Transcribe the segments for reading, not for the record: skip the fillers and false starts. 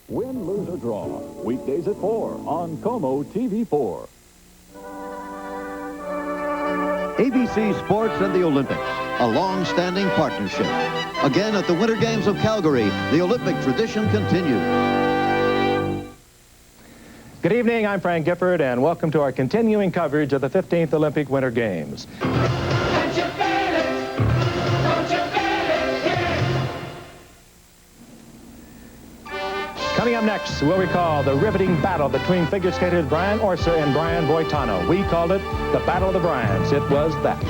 Win, lose, or draw. Weekdays at 4 on Como TV4. ABC Sports and the Olympics, a long-standing partnership. Again, at the Winter Games of Calgary, the Olympic tradition continues. Good evening, I'm Frank Gifford, and welcome to our continuing coverage of the 15th Olympic Winter Games. Don't you feel it? Don't you feel it? Yeah. Coming up next, we'll recall the riveting battle between figure skaters Brian Orser and Brian Boitano. We called it the Battle of the Bryans. It was that.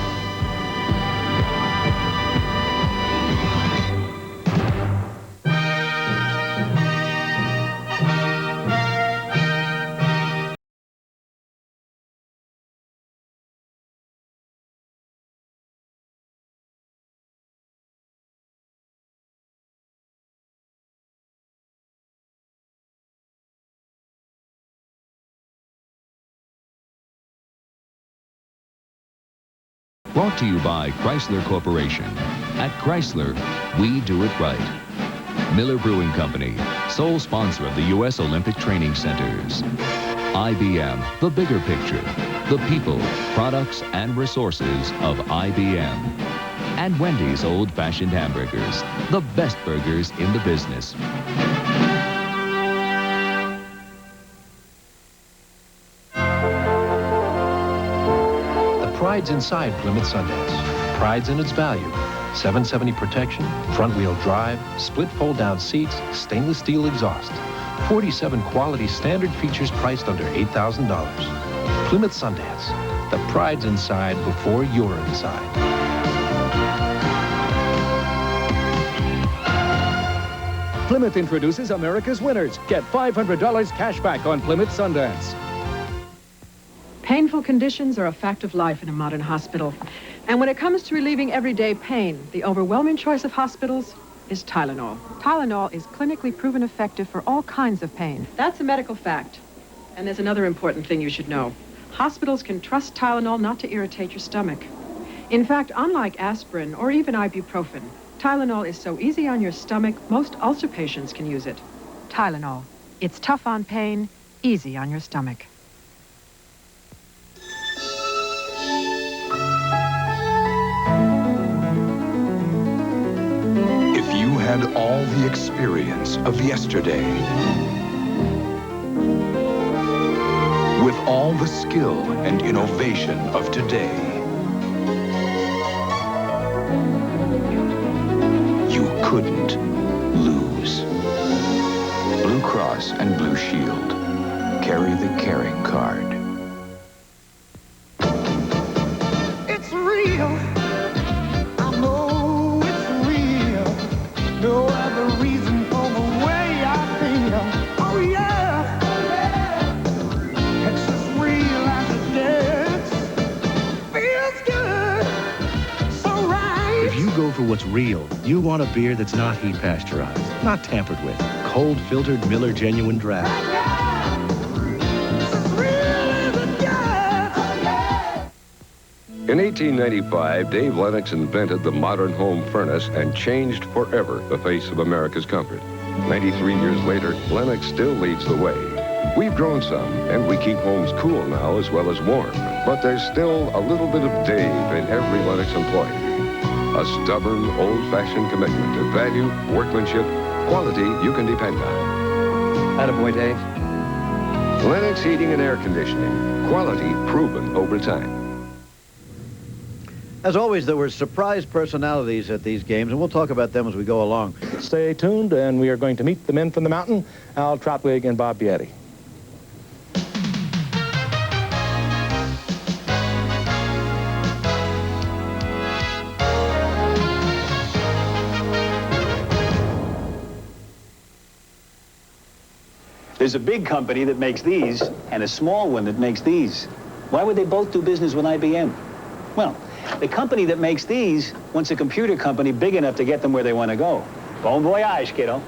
Brought to you by Chrysler Corporation. At Chrysler, we do it right. Miller Brewing Company, sole sponsor of the U.S. Olympic Training Centers. IBM, the bigger picture. The people, products, and resources of IBM. And Wendy's old-fashioned hamburgers, the best burgers in the business. Pride's inside Plymouth Sundance. Pride's in its value. 770 protection, front-wheel drive, split fold-down seats, stainless steel exhaust. 47 quality standard features priced under $8,000. Plymouth Sundance. The pride's inside before you're inside. Plymouth introduces America's Winners. Get $500 cash back on Plymouth Sundance. Painful conditions are a fact of life in a modern hospital. And when it comes to relieving everyday pain, the overwhelming choice of hospitals is Tylenol. Tylenol is clinically proven effective for all kinds of pain. That's a medical fact. And there's another important thing you should know. Hospitals can trust Tylenol not to irritate your stomach. In fact, unlike aspirin or even ibuprofen, Tylenol is so easy on your stomach, most ulcer patients can use it. Tylenol. It's tough on pain, easy on your stomach. Had all the experience of yesterday, with all the skill and innovation of today, you couldn't lose. Blue Cross and Blue Shield. Carry the caring card. It's real. No other reason for the way I feel. Oh yeah, it's as real as it gets. Feels good, so right. If you go for what's real, you want a beer that's not heat pasteurized, not tampered with. Cold filtered Miller Genuine Draft. Oh, yeah. It's as real as it gets. Oh, yeah. In 1895, Dave Lennox invented the modern home furnace and changed forever the face of America's comfort. 93 years later, Lennox still leads the way. We've grown some, and we keep homes cool now as well as warm. But there's still a little bit of Dave in every Lennox employee. A stubborn, old-fashioned commitment to value, workmanship, quality you can depend on. Attaboy, Dave. Lennox Heating and Air Conditioning. Quality proven over time. As always, there were surprise personalities at these games, and we'll talk about them as we go along. Stay tuned, and we are going to meet the men from the mountain, Al Troutwig and Bob Bietti. There's a big company that makes these and a small one that makes these. Why would they both do business with IBM? Well, the company that makes these wants a computer company big enough to get them where they want to go. Bon voyage, kiddo.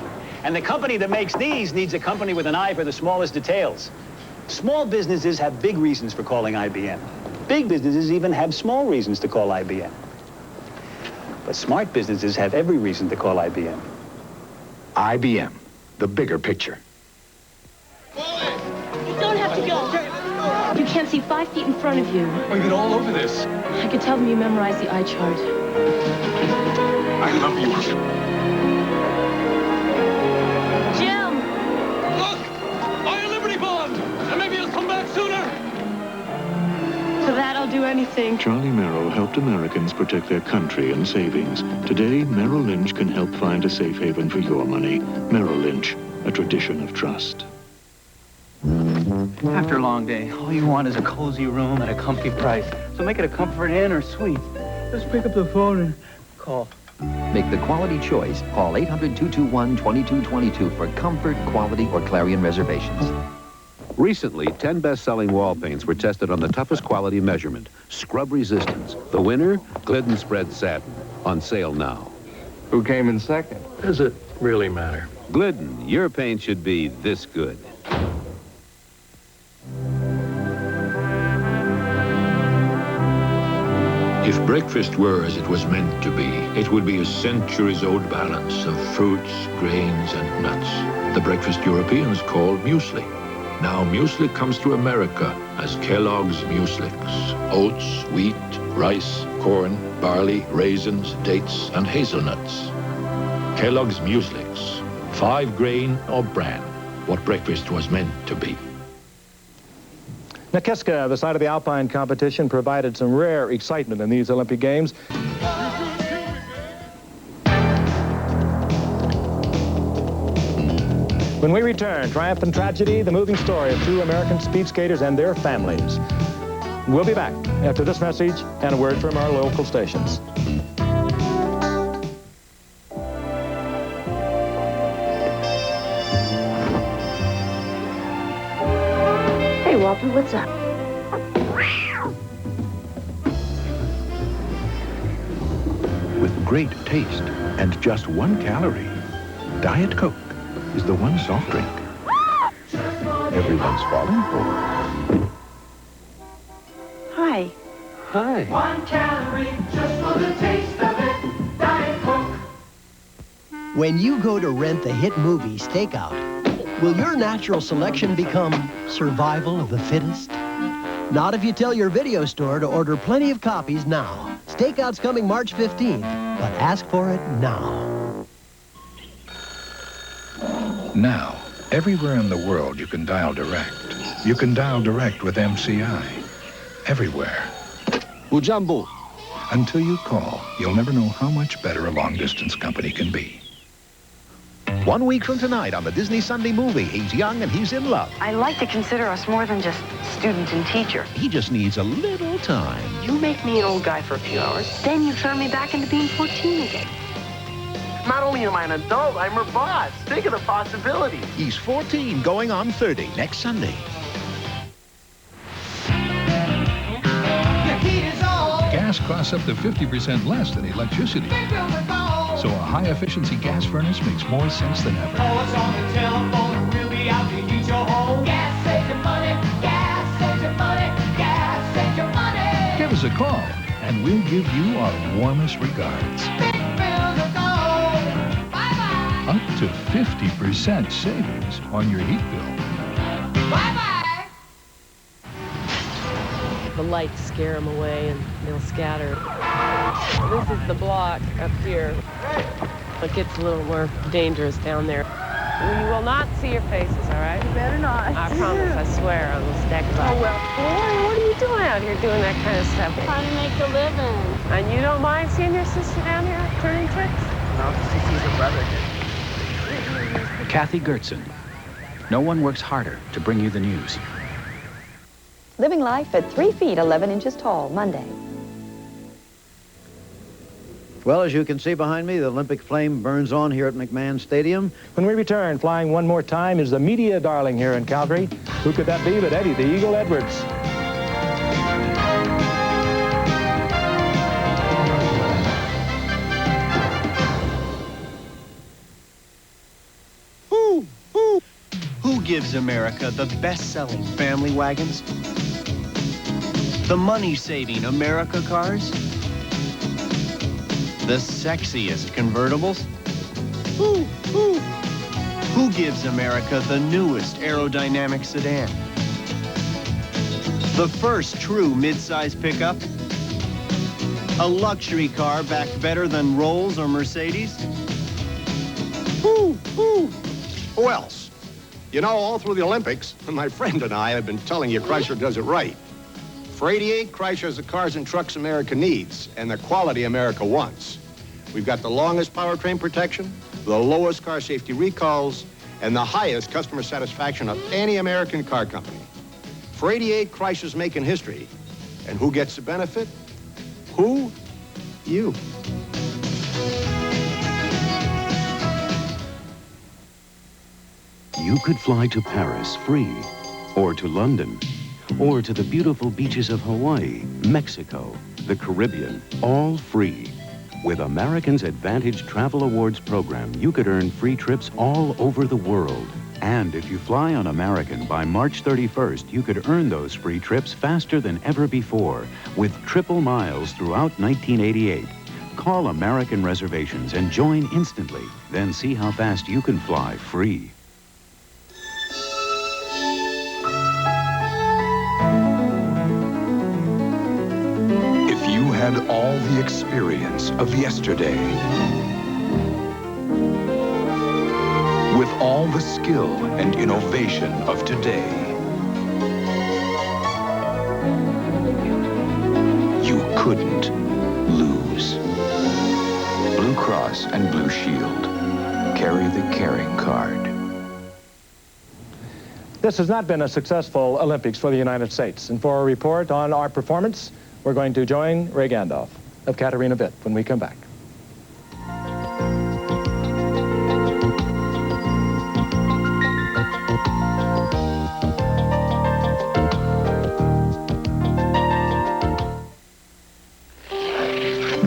And the company that makes these needs a company with an eye for the smallest details. Small businesses have big reasons for calling IBM. Big businesses even have small reasons to call IBM. But smart businesses have every reason to call IBM. IBM, the bigger picture. You can't see 5 feet in front of you. We've been all over this. I could tell them you memorized the eye chart. I love you. Jim! Look! Buy a Liberty Bond! And maybe he'll come back sooner! For that, I'll do anything. Charlie Merrill helped Americans protect their country and savings. Today, Merrill Lynch can help find a safe haven for your money. Merrill Lynch, a tradition of trust. After a long day, all you want is a cozy room at a comfy price. So make it a Comfort Inn or Suite. Just pick up the phone and call. Make the quality choice. Call 800-221-2222 for comfort, quality, or Clarion reservations. Recently, 10 best-selling wall paints were tested on the toughest quality measurement, scrub resistance. The winner, Glidden Spread Satin, on sale now. Who came in second? Does it really matter? Glidden, your paint should be this good. If breakfast were as it was meant to be, it would be a centuries-old balance of fruits, grains, and nuts. The breakfast Europeans call muesli. Now muesli comes to America as Kellogg's Mueslix. Oats, wheat, rice, corn, barley, raisins, dates, and hazelnuts. Kellogg's Mueslix. 5-grain or bran. What breakfast was meant to be. Nakiska, the site of the Alpine competition, provided some rare excitement in these Olympic Games. When we return, triumph and tragedy, the moving story of 2 American speed skaters and their families. We'll be back after this message and a word from our local stations. Hey, Walter, what's up? With great taste and just 1 calorie, Diet Coke is the one soft drink everyone's falling for. Hi. Hi. 1 calorie just for the taste of it. Diet Coke. When you go to rent the hit movie Stakeout, will your natural selection become survival of the fittest? Not if you tell your video store to order plenty of copies now. Stakeout's coming March 15th, but ask for it now. Now, everywhere in the world you can dial direct. You can dial direct with MCI. Everywhere. Ujambo. Until you call, you'll never know how much better a long-distance company can be. 1 week from tonight on the Disney Sunday movie, he's young and he's in love. I like to consider us more than just student and teacher. He just needs a little time. You make me an old guy for a few hours, then you turn me back into being 14 again. Not only am I an adult, I'm her boss. Think of the possibilities. He's 14, going on 30 next Sunday. Gas costs up to 50% less than electricity. So a high-efficiency gas furnace makes more sense than ever. Call us on the telephone, we'll be out to heat your home. Gas saves you money, gas saves you money, gas saves you money. Give us a call, and we'll give you our warmest regards. Big bills are gone. Bye-bye. Up to 50% savings on your heat bill. Bye-bye. The lights scare them away and they'll scatter. This is the block up here. It gets a little more dangerous down there. We will not see your faces, all right? You better not. I promise, I swear, I will stack it up. Oh, well. Boy, what are you doing out here doing that kind of stuff? Trying to make a living. And you don't mind seeing your sister down here turning tricks? No, because he sees her brother. Kathy Gertson. No one works harder to bring you the news. Living life at 3 feet, 11 inches tall, Monday. Well, as you can see behind me, the Olympic flame burns on here at McMahon Stadium. When we return, flying one more time is the media darling here in Calgary. Who could that be but Eddie the Eagle Edwards? Who gives America the best-selling family wagons? The money-saving America cars? The sexiest convertibles? Who gives America the newest aerodynamic sedan? The first true mid-size pickup. A luxury car backed better than Rolls or Mercedes. Who else? You know, all through the Olympics, my friend and I have been telling you Chrysler does it right. For 88, Chrysler's the cars and trucks America needs and the quality America wants. We've got the longest powertrain protection, the lowest car safety recalls, and the highest customer satisfaction of any American car company. For 88, Chrysler's making history. And who gets the benefit? Who? You. You could fly to Paris free, or to London, or to the beautiful beaches of Hawaii, Mexico, the Caribbean, all free. With Americans Advantage Travel Awards program, you could earn free trips all over the world. And if you fly on American by March 31st, you could earn those free trips faster than ever before with triple miles throughout 1988. Call American Reservations and join instantly. Then see how fast you can fly free. If you had all the experience of yesterday, with all the skill and innovation of today, you couldn't lose. Blue Cross and Blue Shield. Carry the caring card. This has not been a successful Olympics for the United States. And for a report on our performance, we're going to join Ray Gandolf of Katarina Witt when we come back.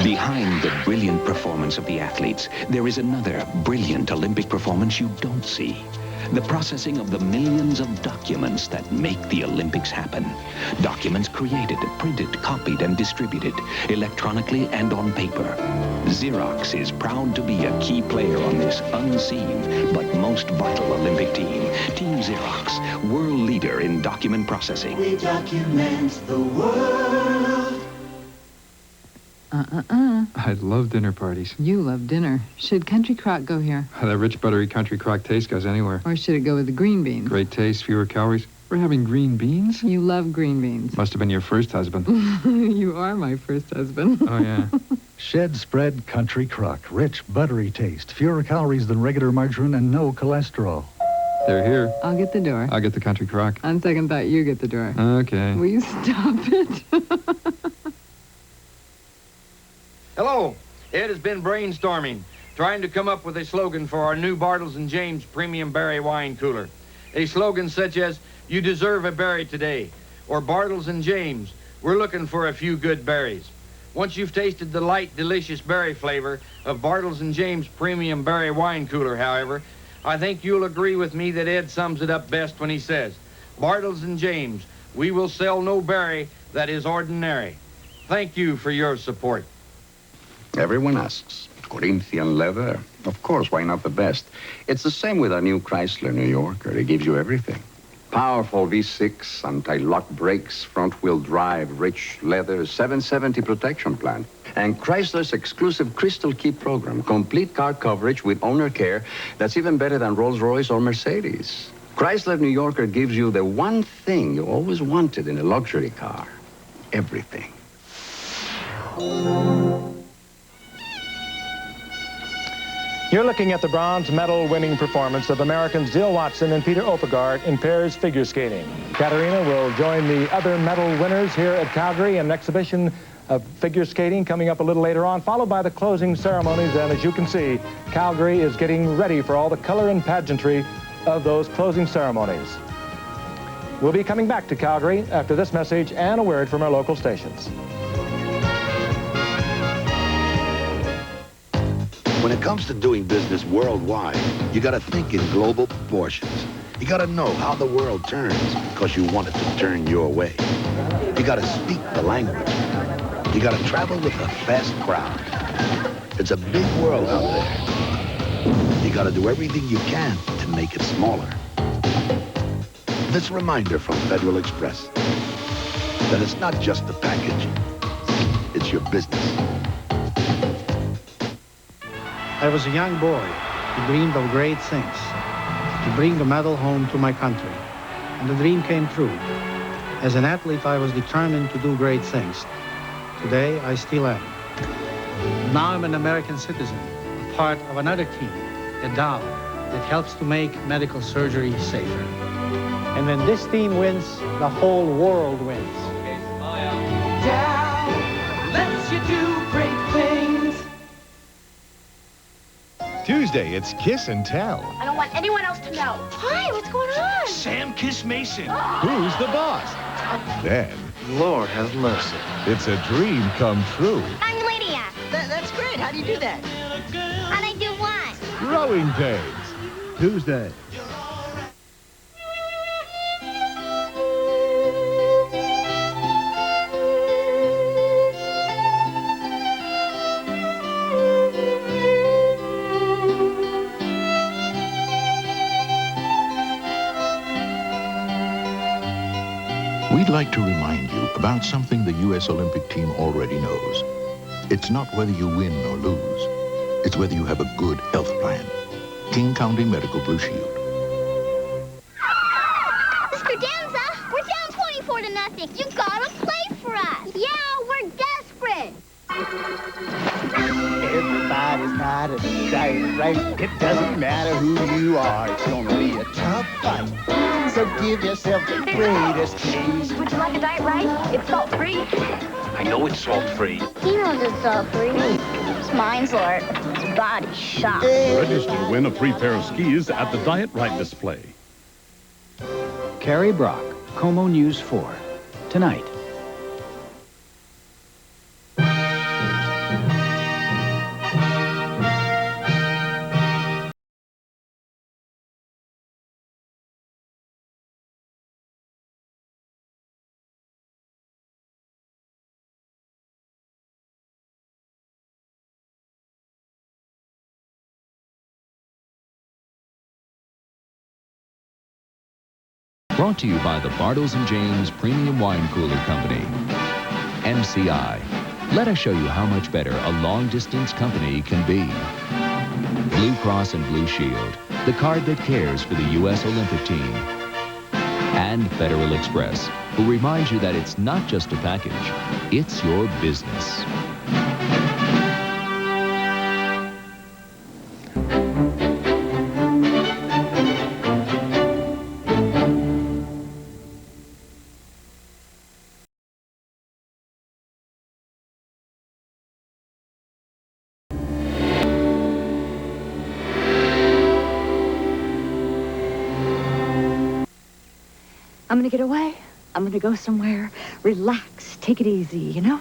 Behind the brilliant performance of the athletes, there is another brilliant Olympic performance you don't see. The processing of the millions of documents that make the Olympics happen. Documents created, printed, copied, and distributed, electronically and on paper. Xerox is proud to be a key player on this unseen but most vital Olympic team. Team Xerox, world leader in document processing. We document the world. I love dinner parties. You love dinner. Should Country Crock go here? That rich, buttery Country Crock taste goes anywhere. Or should it go with the green beans? Great taste, fewer calories. We're having green beans? You love green beans. Must have been your first husband. You are my first husband. Oh, yeah. Shed Spread Country Crock. Rich, buttery taste. Fewer calories than regular margarine and no cholesterol. They're here. I'll get the door. I'll get the Country Crock. On second thought, you get the door. Okay. Will you stop it? Hello. Ed has been brainstorming, trying to come up with a slogan for our new Bartles & James Premium Berry Wine Cooler. A slogan such as, "You deserve a berry today," or "Bartles & James, we're looking for a few good berries." Once you've tasted the light, delicious berry flavor of Bartles & James Premium Berry Wine Cooler, however, I think you'll agree with me that Ed sums it up best when he says, "Bartles & James, we will sell no berry that is ordinary." Thank you for your support. Everyone asks, Corinthian leather? Of course, why not the best? It's the same with our new Chrysler New Yorker. It gives you everything. Powerful V6, anti-lock brakes, front-wheel drive, rich leather, 770 protection plan. And Chrysler's exclusive Crystal Key program, complete car coverage with owner care that's even better than Rolls-Royce or Mercedes. Chrysler New Yorker gives you the one thing you always wanted in a luxury car. Everything. You're looking at the bronze medal winning performance of Americans Dill Watson and Peter Oppegaard in pairs figure skating. Katarina will join the other medal winners here at Calgary in an exhibition of figure skating coming up a little later on, followed by the closing ceremonies. And as you can see, Calgary is getting ready for all the color and pageantry of those closing ceremonies. We'll be coming back to Calgary after this message and a word from our local stations. When it comes to doing business worldwide, you gotta think in global proportions. You gotta know how the world turns because you want it to turn your way. You gotta speak the language. You gotta travel with a fast crowd. It's a big world out there. You gotta do everything you can to make it smaller. This reminder from Federal Express. that it's not just the package, it's your business. I was a young boy who dreamed of great things, to bring a medal home to my country. And the dream came true. As an athlete, I was determined to do great things. Today, I still am. Now I'm an American citizen, a part of another team, a DAO, that helps to make medical surgery safer. And when this team wins, the whole world wins. Down lets you do great things. Tuesday, it's Kiss and Tell. I don't want anyone else to know. Hi, what's going on? Sam Kiss Mason. Who's the boss? Then, Lord have mercy. it's a dream come true. I'm Lydia. That's great. How do you do that? How'd I do what? Growing Pains. Tuesday. We'd like to remind you about something the U.S. Olympic team already knows. It's not whether you win or lose. It's whether you have a good health plan. King County Medical Blue Shield. Mr. Danza, we're down 24-0. You gotta play for us. Yeah, we're desperate. Everybody's got a diet right. It doesn't matter who you are. It's gonna be a tough fight. So give yourself the greatest taste. Would you like a diet right? It's salt-free. I know it's salt-free. He knows it's salt-free. It's mine's Lord. His body's shocked. Register to win a free pair of skis at the Diet Right display. Carrie Brock, Como News 4. Tonight. Brought to you by the Bartles & James Premium Wine Cooler Company. MCI. Let us show you how much better a long-distance company can be. Blue Cross and Blue Shield, the card that cares for the U.S. Olympic team. And Federal Express, who reminds you that it's not just a package, it's your business. I'm gonna get away. I'm gonna go somewhere, relax, take it easy, you know?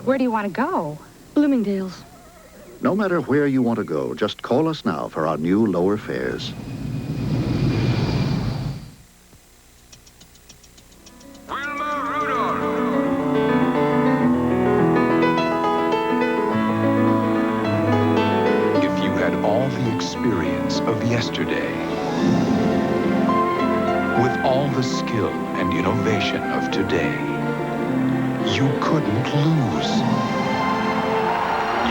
Where do you want to go? Bloomingdale's. No matter where you want to go, just call us now for our new lower fares. If you had all the experience of yesterday, with all the skill and innovation of today, you couldn't lose.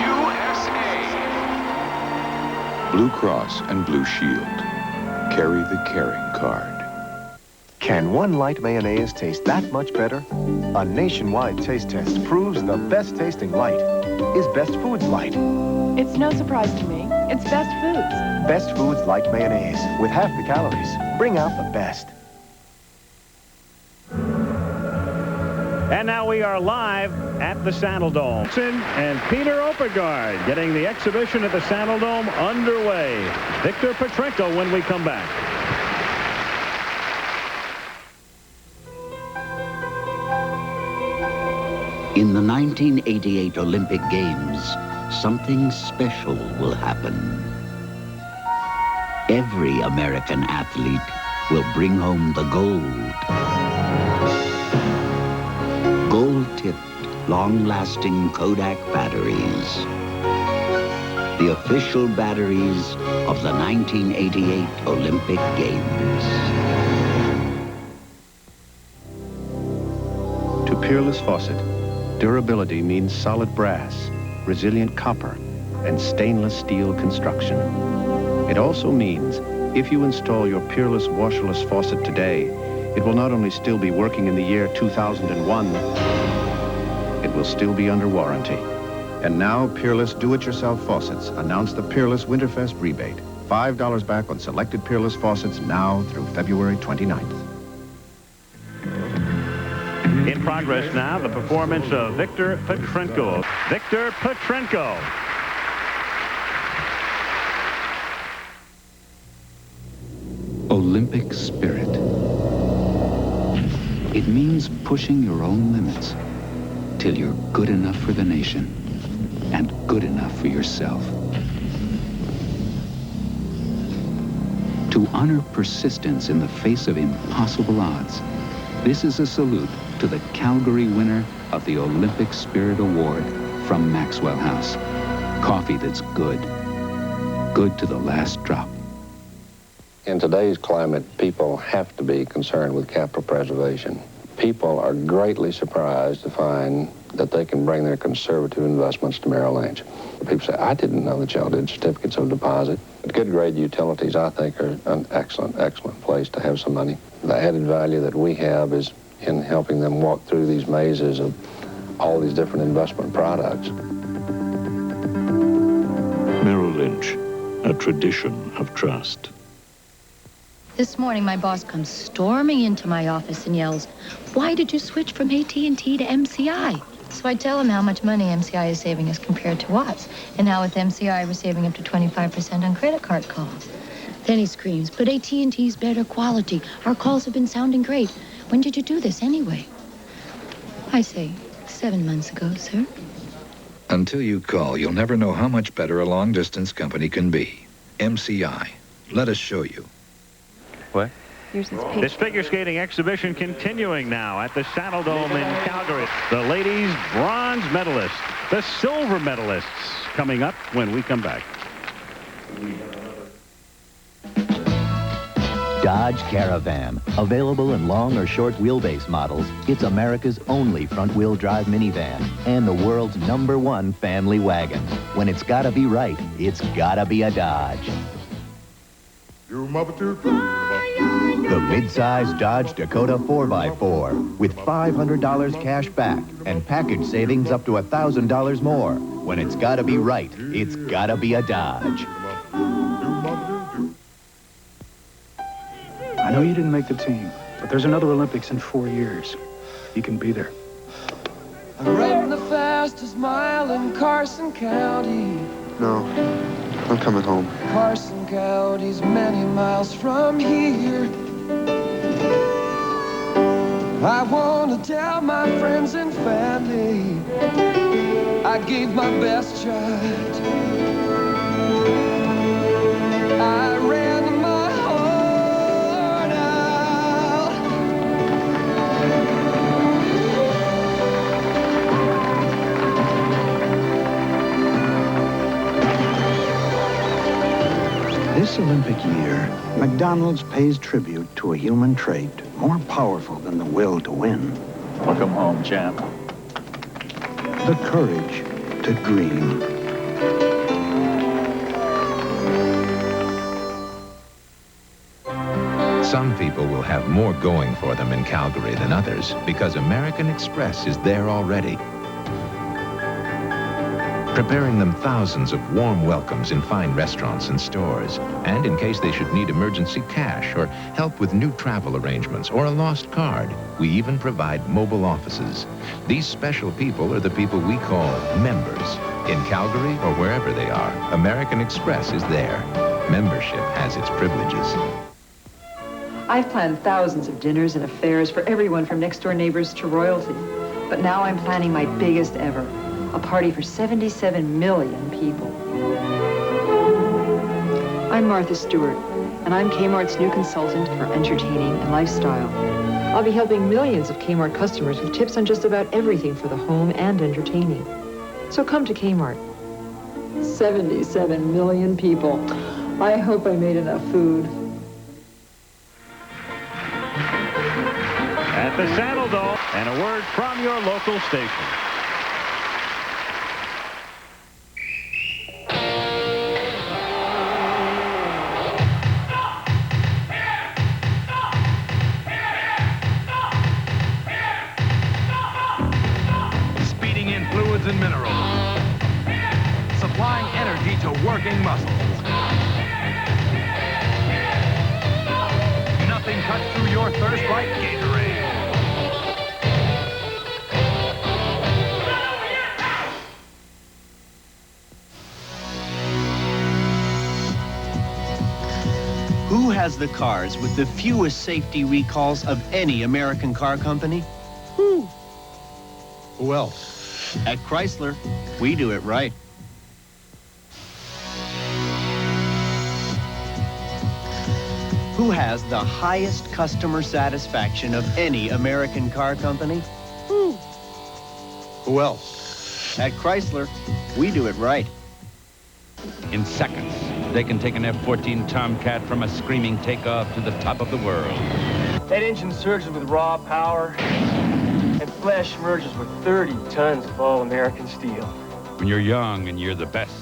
USA! Blue Cross and Blue Shield. Carry the caring card. Can one light mayonnaise taste that much better? A nationwide taste test proves the best tasting light is Best Foods Light. It's no surprise to me. It's Best Foods. Best Foods Light mayonnaise with half the calories. Bring out the best. And now we are live at the Saddle Dome. And Peter Oppegaard getting the exhibition at the Saddle Dome underway. Victor Petrenko when we come back. In the 1988 Olympic Games, something special will happen. Every American athlete will bring home the gold. Gold-tipped, long-lasting Kodak batteries. The official batteries of the 1988 Olympic Games. Peerless faucet, durability means solid brass, resilient copper, and stainless steel construction. It also means if you install your Peerless washerless faucet today, it will not only still be working in the year 2001, it will still be under warranty. And now, Peerless do-it-yourself faucets announce the Peerless Winterfest rebate. $5 back on selected Peerless faucets now through February 29th. In progress now, the performance of Victor Petrenko. Victor Petrenko. Olympic spirit. It means pushing your own limits till you're good enough for the nation and good enough for yourself. To honor persistence in the face of impossible odds, this is a salute to the Calgary winner of the Olympic Spirit Award from Maxwell House. Coffee that's good. Good to the last drop. In today's climate, people have to be concerned with capital preservation. People are greatly surprised to find that they can bring their conservative investments to Merrill Lynch. People say, I didn't know that y'all did certificates of deposit. But good grade utilities, I think, are an excellent, excellent place to have some money. The added value that we have is in helping them walk through these mazes of all these different investment products. Merrill Lynch, a tradition of trust. This morning, my boss comes storming into my office and yells, "Why did you switch from AT&T to MCI?" So I tell him how much money MCI is saving us compared to us, and how with MCI we're saving up to 25% on credit card calls. Then he screams, "But AT&T's better quality. Our calls have been sounding great. When did you do this anyway?" I say, 7 months ago, sir. Until you call, you'll never know how much better a long-distance company can be. MCI. Let us show you. What? This figure skating exhibition continuing now at the Saddle Dome in Calgary. The ladies' bronze medalists, the silver medalists coming up when we come back. Dodge Caravan. Available in long or short wheelbase models, it's America's only front-wheel drive minivan and the world's #1 family wagon. When it's gotta be right, it's gotta be a Dodge. The mid-size Dodge Dakota 4x4 with $500 cash back and package savings up to $1,000 more. When it's gotta be right, it's gotta be a Dodge. I know you didn't make the team, but there's another Olympics in 4 years. You can be there. I ran the fastest mile in Carson County. No, I'm coming home. Carson County's many miles from here. I want to tell my friends and family I gave my best shot. I ran my heart out. This Olympic year, McDonald's pays tribute to a human trait more powerful than the will to win. Welcome home, champ. The courage to dream. Some people will have more going for them in Calgary than others because American Express is there already, preparing them thousands of warm welcomes in fine restaurants and stores. And in case they should need emergency cash or help with new travel arrangements or a lost card, we even provide mobile offices. These special people are the people we call members. In Calgary or wherever they are, American Express is there. Membership has its privileges. I've planned thousands of dinners and affairs for everyone from next-door neighbors to royalty. But now I'm planning my biggest ever. A party for 77 million people. I'm Martha Stewart, and I'm Kmart's new consultant for entertaining and lifestyle. I'll be helping millions of Kmart customers with tips on just about everything for the home and entertaining. So come to Kmart. 77 million people. I hope I made enough food. At the Saddle Dome. And a word from your local station. Speeding in fluids and minerals. Supplying energy to working muscles. Nothing cuts through your thirst like Gatorade. Who has the cars with the fewest safety recalls of any American car company? Who else? At Chrysler, we do it right. Who has the highest customer satisfaction of any American car company? Who else? At Chrysler, we do it right. In seconds, they can take an F-14 Tomcat from a screaming takeoff to the top of the world. That engine surges with raw power, and flesh merges with 30 tons of all-American steel. When you're young and you're the best.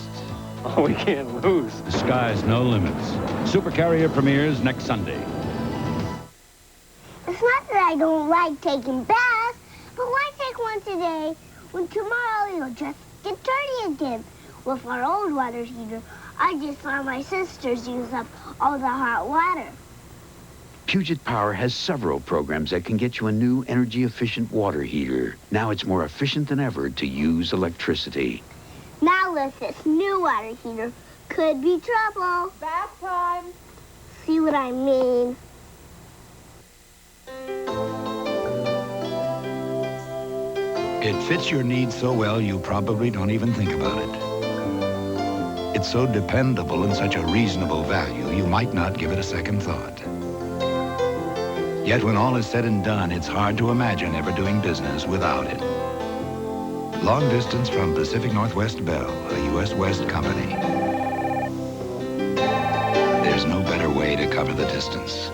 Oh, we can't lose. The sky's no limits. Supercarrier premieres next Sunday. It's not that I don't like taking baths, but why take one today when tomorrow you'll just get dirty again? With our old water heater, I just saw my sisters use up all the hot water. Puget Power has several programs that can get you a new energy-efficient water heater. Now it's more efficient than ever to use electricity. Now with this new water heater, could be trouble. Bath time. See what I mean? It fits your needs so well, you probably don't even think about it. It's so dependable and such a reasonable value, you might not give it a second thought. Yet when all is said and done, it's hard to imagine ever doing business without it. Long distance from Pacific Northwest Bell, a U.S. West company. There's no better way to cover the distance.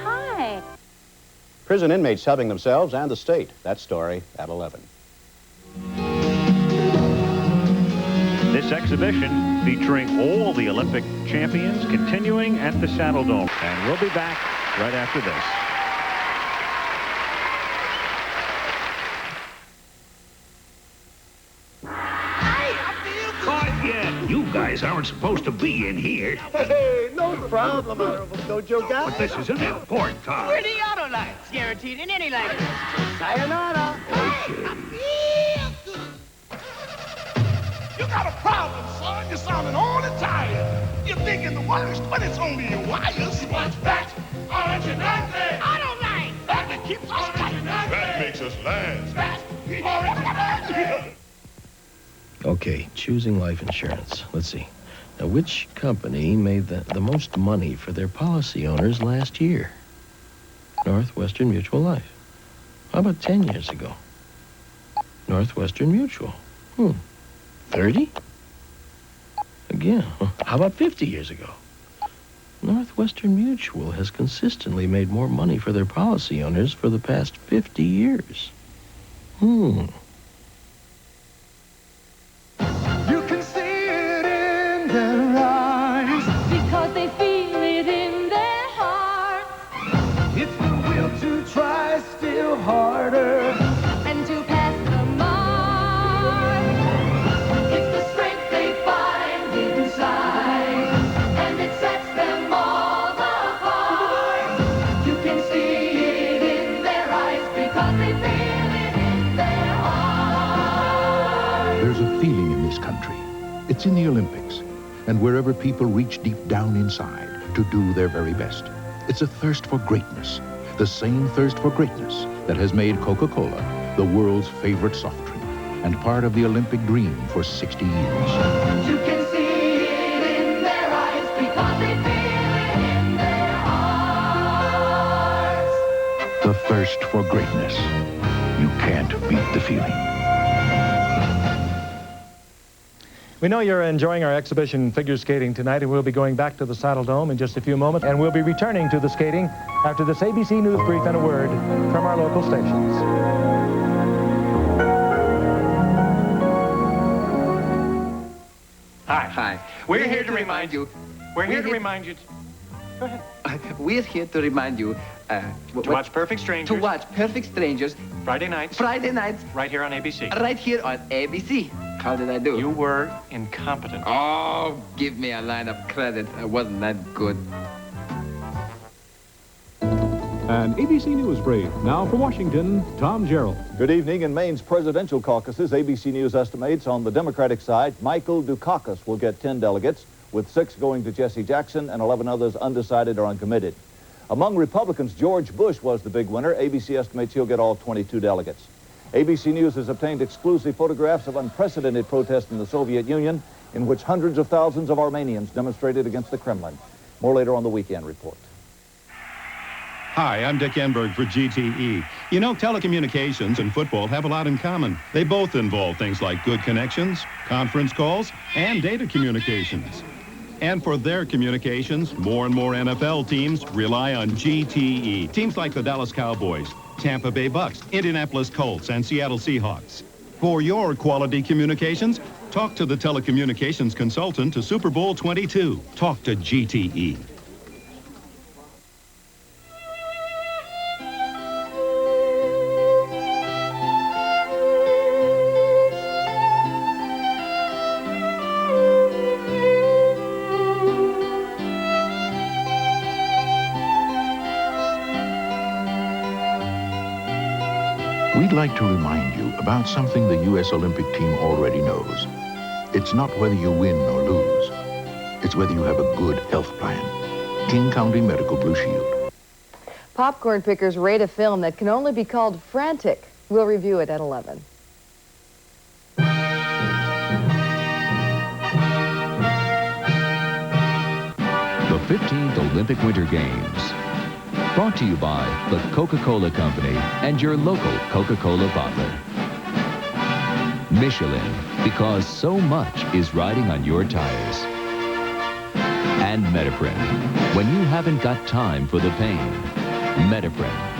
Hi. Prison inmates helping themselves and the state. That story at 11. This exhibition featuring all the Olympic champions continuing at the Saddle Dome. And we'll be back right after this. You guys aren't supposed to be in here. Hey, no problem, Honorable Dojo guy. But this is an important time. We're the auto lights, guaranteed in any language. Sayonara. You got a problem, son. You're sounding all the tired. You're thinking the worst, but it's only your wires. What's that? Orange and ugly. I don't like that. That keeps us tight. That makes us last. That forever. Okay, choosing life insurance. Let's see. Now, which company made the most money for their policy owners last year? Northwestern Mutual Life. How about 10 years ago? Northwestern Mutual. 30? Again, how about 50 years ago? Northwestern Mutual has consistently made more money for their policy owners for the past 50 years. You can see it in their eyes. Because they feel it in their hearts. It's the will to try still harder. And to pass the mark. It's the strength they find inside. And it sets them all apart. You can see it in their eyes because they feel it in their hearts. There's a feeling in this country. It's in the Olympics, and wherever people reach deep down inside to do their very best. It's a thirst for greatness, the same thirst for greatness that has made Coca-Cola the world's favorite soft drink and part of the Olympic dream for 60 years. You can see it in their eyes because they feel it in their hearts. The thirst for greatness. You can't beat the feeling. We know you're enjoying our exhibition figure skating tonight, and we'll be going back to the Saddle Dome in just a few moments, and we'll be returning to the skating after this ABC News brief and a word from our local stations. Hi. We're here to remind you. We're here to remind you. Go ahead. We're here to remind you to watch Perfect Strangers. To watch Perfect Strangers. Friday nights. Right here on ABC. Right here on ABC. How did I do? You were incompetent. Oh, give me a line of credit. I wasn't that good. An ABC News brief. Now for Washington, Tom Gerald. Good evening. In Maine's presidential caucuses, ABC News estimates on the Democratic side, Michael Dukakis will get 10 delegates, with 6 going to Jesse Jackson and 11 others undecided or uncommitted. Among Republicans, George Bush was the big winner. ABC estimates he'll get all 22 delegates. ABC News has obtained exclusive photographs of unprecedented protests in the Soviet Union, in which hundreds of thousands of Armenians demonstrated against the Kremlin. More later on the Weekend Report. Hi, I'm Dick Enberg for GTE. You know, telecommunications and football have a lot in common. They both involve things like good connections, conference calls, and data communications. And for their communications, more and more NFL teams rely on GTE. Teams like the Dallas Cowboys, Tampa Bay Bucks, Indianapolis Colts, and Seattle Seahawks. For your quality communications, talk to the telecommunications consultant to Super Bowl 22. Talk to GTE. We'd like to remind you about something the U.S. Olympic team already knows. It's not whether you win or lose. It's whether you have a good health plan. King County Medical Blue Shield. Popcorn pickers rate a film that can only be called frantic. We'll review it at 11. The 15th Olympic Winter Games. Brought to you by the Coca-Cola Company and your local Coca-Cola bottler. Michelin, because so much is riding on your tires. And Metaprin, when you haven't got time for the pain. Metaprin.